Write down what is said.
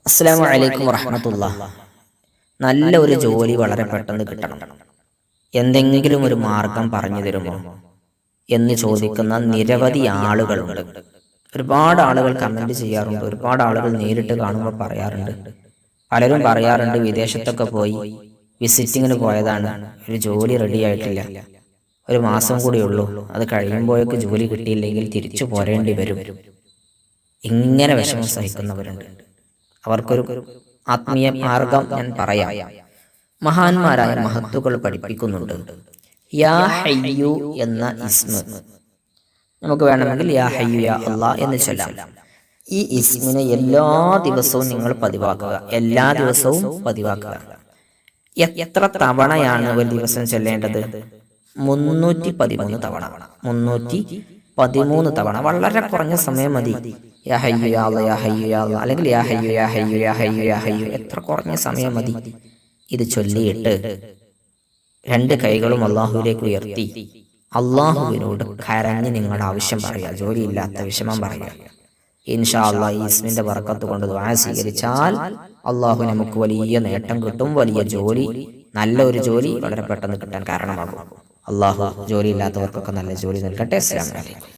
അസ്സലാമു അലൈക്കും വറഹ്മത്തുള്ളാഹി. നല്ല ഒരു ജോലി വളരെ പെട്ടെന്ന് കിട്ടണം, എന്തെങ്കിലും ഒരു മാർഗം പറഞ്ഞു തരുമോ എന്ന് ചോദിക്കുന്ന നിരവധി ആളുകളുണ്ട്. ഒരുപാട് ആളുകൾ കമന്റ് ചെയ്യാറുണ്ട്, ഒരുപാട് ആളുകൾ നേരിട്ട് കാണുമ്പോൾ പറയാറുണ്ട്. പലരും പറയാറുണ്ട്, വിദേശത്തൊക്കെ പോയി വിസിറ്റിങ്ങിന് പോയതാണ്, ഒരു ജോലി റെഡി ആയിട്ടില്ല, ഒരു മാസം കൂടിയുള്ളൂ, അത് കഴിയുമ്പോഴേക്ക് ജോലി കിട്ടിയില്ലെങ്കിൽ തിരിച്ചു പോരേണ്ടി വരും. ഇങ്ങനെ വിഷമം സഹിക്കുന്നവരുണ്ട്. അവർക്കൊരു ആത്മീയ മാർഗം ഞാൻ പറയാം. മഹാന്മാരായ മഹത്തുക്കൾ പഠിപ്പിക്കുന്നുണ്ട്, യാ ഹയ്യു എന്ന ഇസ്മ നമുക്ക് വേണമെങ്കിൽ യാ ഹയ്യു യാ അല്ലാഹ് എന്ന് ചൊല്ലാം. ഈ ഇസ്മിനെ എല്ലാ ദിവസവും നിങ്ങൾ പതിവാക്കുക, എല്ലാ ദിവസവും പതിവാക്കുക. എത്ര തവണയാണ് ഒരു ദിവസം ചൊല്ലേണ്ടത്? 313 തവണ. 313 തവണ, വളരെ കുറഞ്ഞ സമയം മതി. യാ ഹയ്യു യാ അല്ലാഹ്, യാ ഹയ്യു യാ അല്ലാഹ്, അല്ലെങ്കിൽ യാ ഹയ്യു യാ ഹയ്യു യാ ഹയ്യു യാ ഹയ്യു, എത്ര കുറഞ്ഞ സമയം മതി. ഇത് ചൊല്ലിയിട്ട് രണ്ട് കൈകളും അള്ളാഹുവിലേക്ക് ഉയർത്തി അള്ളാഹുവിനോട് കരഞ്ഞ് നിങ്ങളുടെ ആവശ്യം പറയുക, ജോലിയില്ലാത്ത വിഷമം പറയുക. ഇൻഷാ അല്ലാഹ് ഈ ഇസ്മിന്റെ ബർക്കത്ത് കൊണ്ട് ദുആ സ്വീകരിച്ചാൽ അള്ളാഹു നമുക്ക് വലിയ നേട്ടം കിട്ടും, വലിയ ജോലി, നല്ല ഒരു ജോലി വളരെ പെട്ടെന്ന് കിട്ടാൻ കാരണമാകും. അള്ളാഹു ജോലിയില്ലാത്തവർക്കൊക്കെ നല്ല ജോലി നൽകട്ടെ. അസ്സലാമു അലൈക്കും.